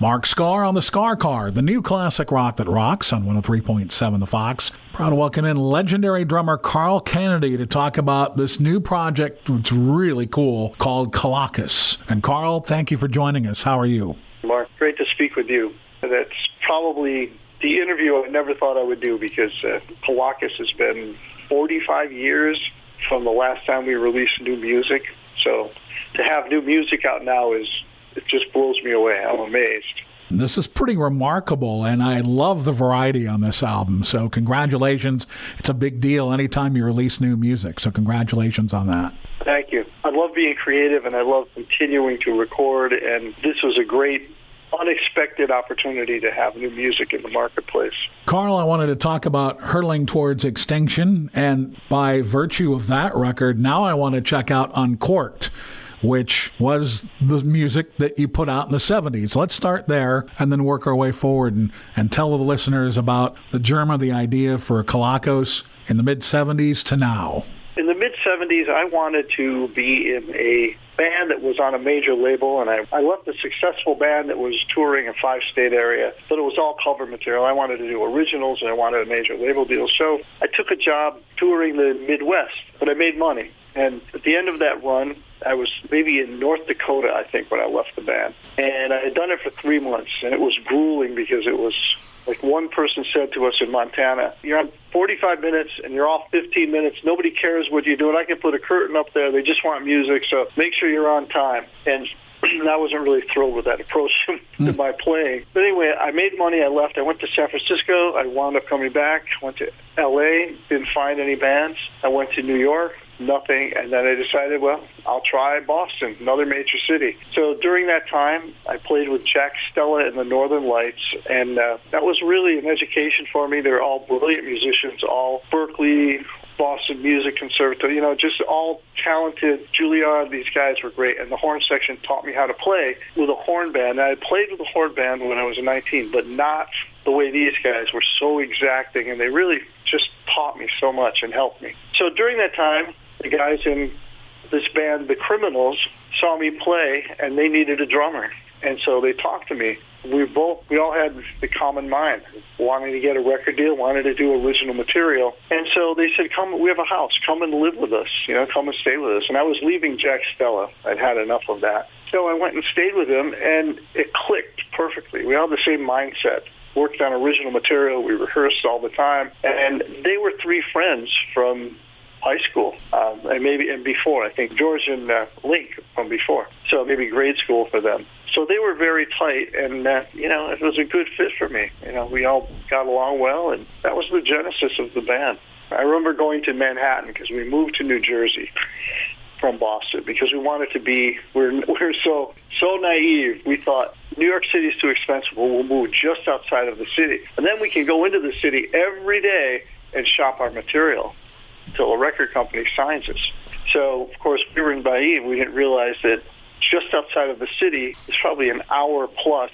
Mark Skaar on the Skaar Kaard, the new classic rock that rocks on 103.7 The Fox. Proud to welcome in legendary drummer Carl Canedy to talk about this new project that's really cool called Kelakos. And Carl, thank you for joining us. How are you? Mark, great to speak with you. That's probably the interview I never thought I would do because Kelakos has been 45 years from the last time we released new music. So to have new music out now it just blows me away. I'm amazed. This is pretty remarkable, and I love the variety on this album. So congratulations. It's a big deal anytime you release new music. So congratulations on that. Thank you. I love being creative, and I love continuing to record, and this was a great, unexpected opportunity to have new music in the marketplace. Carl, I wanted to talk about Hurtling Towards Extinction, and by virtue of that record, now I want to check out Uncorked, which was the music that you put out in the 70s. Let's start there and then work our way forward and tell the listeners about the germ of the idea for Kelakos in the mid-70s to now. In the mid-70s, I wanted to be in a band that was on a major label, and I left a successful band that was touring a 5-state area, but it was all cover material. I wanted to do originals, and I wanted a major label deal. So I took a job touring the Midwest, but I made money. And at the end of that run, I was maybe in North Dakota, I think, when I left the band. And I had done it for 3 months, and it was grueling because it was like one person said to us in Montana, you're on 45 minutes and you're off 15 minutes. Nobody cares what you do. And I can put a curtain up there. They just want music, so make sure you're on time. And I wasn't really thrilled with that approach to my playing. But anyway, I made money. I left. I went to San Francisco. I wound up coming back. Went to L.A., didn't find any bands. I went to New York. Nothing, and then I decided, well, I'll try Boston, another major city. So during that time, I played with Jack Stella in the Northern Lights, and that was really an education for me. They're all brilliant musicians, all Berkeley, Boston Music Conservatory, just all talented. Juilliard, these guys were great, and the horn section taught me how to play with a horn band. And I played with a horn band when I was 19, but not the way these guys were so exacting, and they really just taught me so much and helped me. So during that time, the guys in this band, The Criminals, saw me play, and they needed a drummer. And so they talked to me. We all had the common mind, wanting to get a record deal, wanted to do original material. And so they said, come, we have a house, come and live with us, come and stay with us. And I was leaving Jack Stella. I'd had enough of that. So I went and stayed with him, and it clicked perfectly. We all had the same mindset. Worked on original material. We rehearsed all the time. And they were 3 friends from high school, and before. I think George and Link from before. So maybe grade school for them. So they were very tight, and it was a good fit for me. We all got along well, and that was the genesis of the band. I remember going to Manhattan because we moved to New Jersey from Boston because we wanted to be. We're so naive. We thought New York City is too expensive. We'll move just outside of the city, and then we can go into the city every day and shop our material until a record company signs us. So, of course, we were in Bahia. We didn't realize that just outside of the city is probably an hour-plus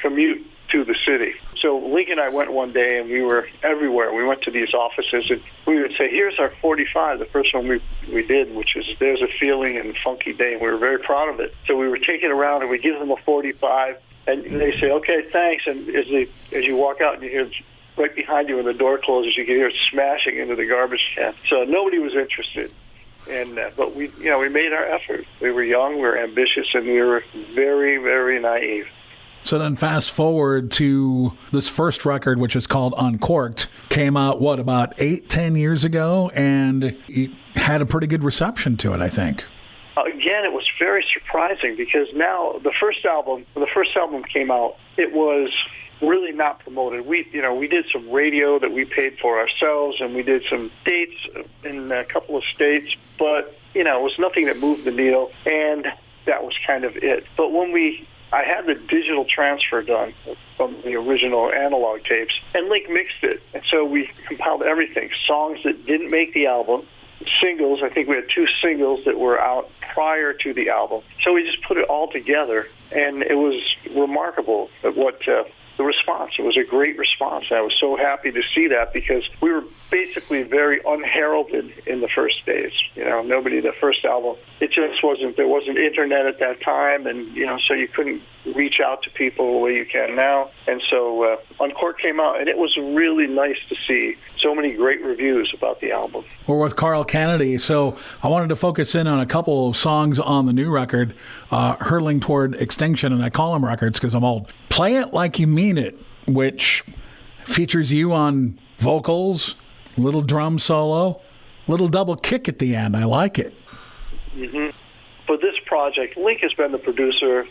commute to the city. So Link and I went one day, and we were everywhere. We went to these offices, and we would say, here's our 45, the first one we did, which is There's a Feeling and Funky Day, and we were very proud of it. So we were taking it around, and we give them a 45, and they say, okay, thanks. And as you walk out and you hear right behind you when the door closes, you can hear it smashing into the garbage can. So nobody was interested. But we made our effort. We were young, we were ambitious, and we were very, very naive. So then fast forward to this first record, which is called Uncorked, came out, about 8-10 years ago, and it had a pretty good reception to it, I think. Again, it was very surprising because now the first album came out, it was really not promoted. We did some radio that we paid for ourselves, and we did some dates in a couple of states, but, it was nothing that moved the needle, and that was kind of it. But when I had the digital transfer done from the original analog tapes, and Link mixed it, and so we compiled everything, songs that didn't make the album, singles. I think we had 2 singles that were out prior to the album. So we just put it all together, and it was remarkable at what the response. It was a great response. I was so happy to see that because we were basically very unheralded in the first days. The first album, it just wasn't, there wasn't internet at that time, and, so you couldn't reach out to people the way you can now. And so Uncorked came out, and it was really nice to see so many great reviews about the album. We're with Carl Canedy, so I wanted to focus in on a couple of songs on the new record, Hurtling Toward Extinction, and I call them records because I'm old. Play It Like You Mean It, which features you on vocals, little drum solo, little double kick at the end. I like it. Mm-hmm. For this project, Link has been the producer,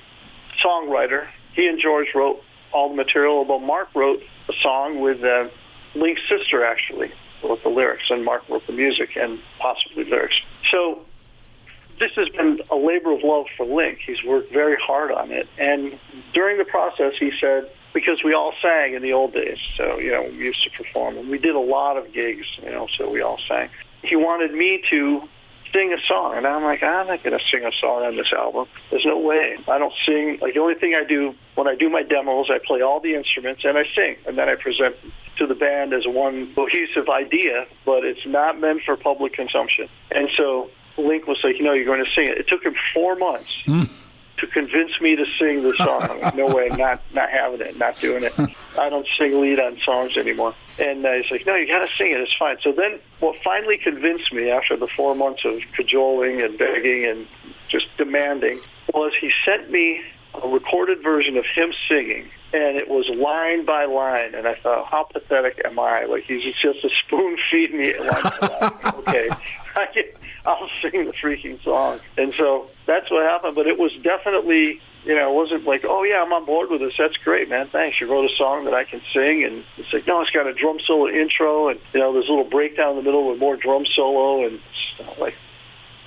songwriter. He and George wrote all the material, although Mark wrote a song with Link's sister, actually, wrote the lyrics, and Mark wrote the music and possibly lyrics. So this has been a labor of love for Link. He's worked very hard on it. And during the process, he said, because we all sang in the old days, so, we used to perform, and we did a lot of gigs, so we all sang. He wanted me to sing a song, and I'm like, I'm not going to sing a song on this album. There's no way. I don't sing. Like, the only thing I do when I do my demos, I play all the instruments, and I sing, and then I present to the band as one cohesive idea, but it's not meant for public consumption. And so Link was like, you're going to sing it. It took him 4 months. To convince me to sing the song. I'm like, no way, not having it, not doing it. I don't sing lead on songs anymore. And he's like, no, you got to sing it. It's fine. So then what finally convinced me after the 4 months of cajoling and begging and just demanding was he sent me a recorded version of him singing, and it was line by line. And I thought, how pathetic am I? Like, he's just a spoon feeding me line by line. Okay, I'll sing the freaking song. And so that's what happened. But it was definitely, it wasn't like, oh, yeah, I'm on board with this. That's great, man. Thanks. You wrote a song that I can sing. And it's like, no, it's got a drum solo intro. And, there's a little breakdown in the middle with more drum solo. And it's like,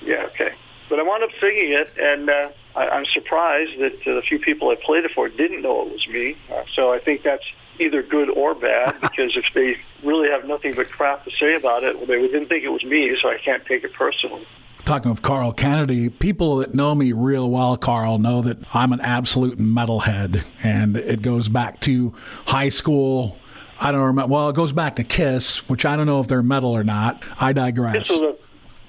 yeah, okay. But I wound up singing it. And I'm surprised that the few people I played it for didn't know it was me. So I think that's either good or bad, because if they really have nothing but crap to say about it, well, they didn't think it was me, so I can't take it personally. Talking with Carl Canedy, people that know me real well, Carl, know that I'm an absolute metalhead, and it goes back to high school. I don't remember. Well, it goes back to Kiss, which I don't know if they're metal or not. I digress. Kiss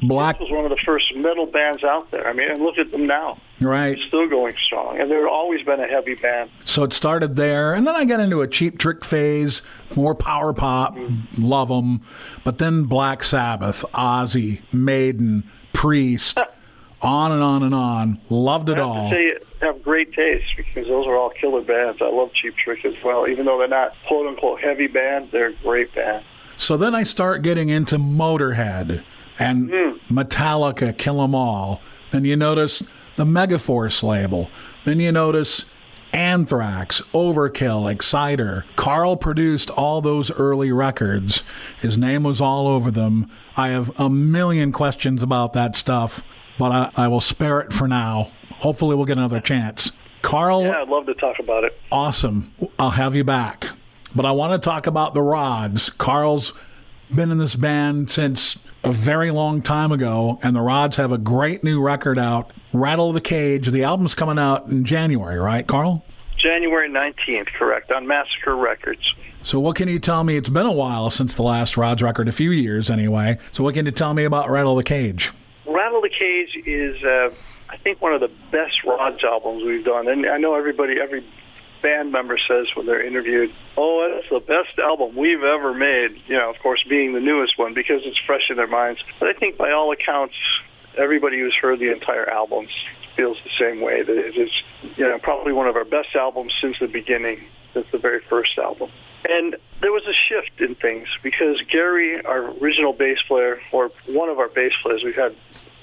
was one of the first metal bands out there. I mean, and look at them now. Right. It's still going strong, and they've always been a heavy band. So it started there, and then I got into a Cheap Trick phase, more power pop, love them. But then Black Sabbath, Ozzy, Maiden, Priest, on and on and on. Loved it all. I have to say, you have great taste, because those are all killer bands. I love Cheap Trick as well. Even though they're not quote-unquote heavy band, they're a great band. So then I start getting into Motorhead and Metallica, Kill 'Em All. Then you notice the Megaforce label. Then you notice Anthrax, Overkill, Exciter. Carl produced all those early records. His name was all over them. I have a million questions about that stuff, but I will spare it for now. Hopefully we'll get another chance. Carl. Yeah, I'd love to talk about it. Awesome. I'll have you back. But I want to talk about the Rods. Carl's been in this band since a very long time ago, and the Rods have a great new record out, Rattle the Cage. The album's coming out in January, right, Carl? January 19th, correct, on Massacre Records. So what can you tell me? It's been a while since the last Rods record, a few years anyway. So what can you tell me about Rattle the Cage? Rattle the Cage is, I think, one of the best Rods albums we've done. And I know every band member says when they're interviewed, oh, that's the best album we've ever made, of course, being the newest one, because it's fresh in their minds. But I think by all accounts, everybody who's heard the entire album feels the same way, that it is, probably one of our best albums since the beginning, since the very first album. And there was a shift in things, because Gary, our original bass player, or one of our bass players, we've had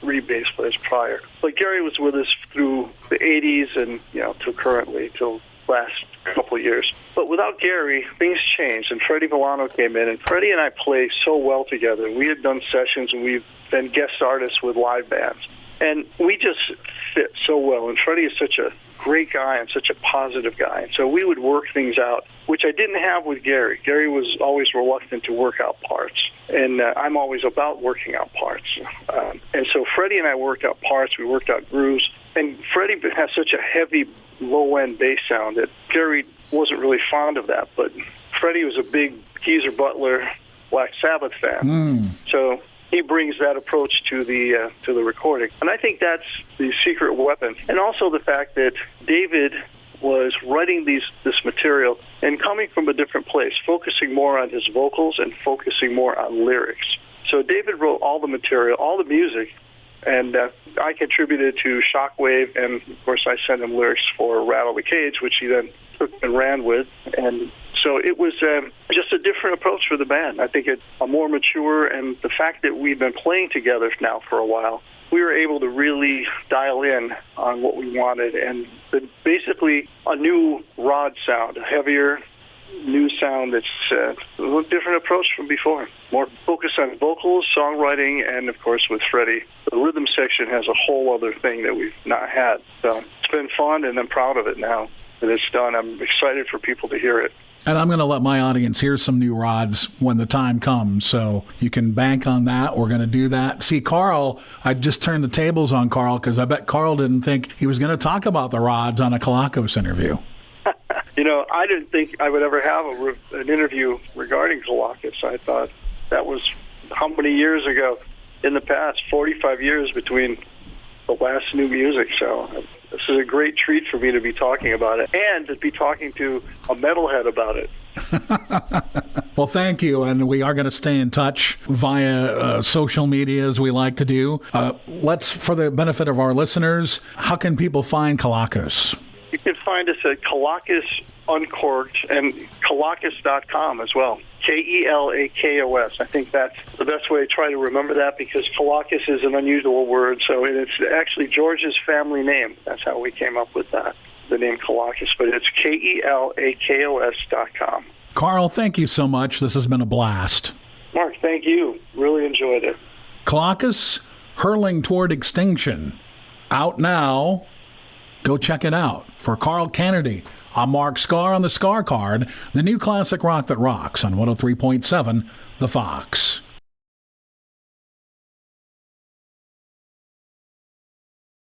3 bass players prior, but Gary was with us through the 80s and, till currently, till last couple of years. But without Gary, things changed, and Freddie Milano came in, and Freddie and I play so well together. We had done sessions, and we've been guest artists with live bands, and we just fit so well. And Freddie is such a great guy and such a positive guy, and so we would work things out, which I didn't have with Gary. Gary was always reluctant to work out parts, and I'm always about working out parts. And so Freddie and I worked out parts, we worked out grooves, and Freddie has such a heavy low-end bass sound that Gary wasn't really fond of that, but Freddie was a big Geezer Butler Black Sabbath fan. So he brings that approach to the recording. And I think that's the secret weapon. And also the fact that David was writing this material and coming from a different place, focusing more on his vocals and focusing more on lyrics. So David wrote all the material, all the music, and I contributed to Shockwave, and of course I sent him lyrics for Rattle the Cage, which he then took and ran with. And so it was just a different approach for the band. I think it's a more mature, and the fact that we've been playing together now for a while, we were able to really dial in on what we wanted, and basically a new Rod sound, a heavier, new sound that's a little different approach from before. More focus on vocals, songwriting, and of course with Freddie, the rhythm section has a whole other thing that we've not had. So it's been fun, and I'm proud of it now that it's done. I'm excited for people to hear it. And I'm going to let my audience hear some new rods when the time comes, so you can bank on that. We're going to do that. See, Carl, I just turned the tables on Carl because I bet Carl didn't think he was going to talk about the rods on a Kelakos interview. I didn't think I would ever have an interview regarding Kelakos. I thought that was how many years ago in the past, 45 years between the last new music. So this is a great treat for me to be talking about it and to be talking to a metalhead about it. Well, thank you. And we are going to stay in touch via social media, as we like to do. Let's, for the benefit of our listeners, how can people find Kelakos? You can find us at Kelakos Uncorked and Kelakos.com as well. Kelakos. I think that's the best way to try to remember that, because Kelakos is an unusual word. So it's actually George's family name. That's how we came up with that, the name Kelakos. But it's Kelakos.com. Carl, thank you so much. This has been a blast. Mark, thank you. Really enjoyed it. Kelakos, Hurtling Toward Extinction. Out now. Go check it out. For Carl Canedy, I'm Mark Skaar on the Skaar Kaard, the new classic rock that rocks on 103.7 The Fox.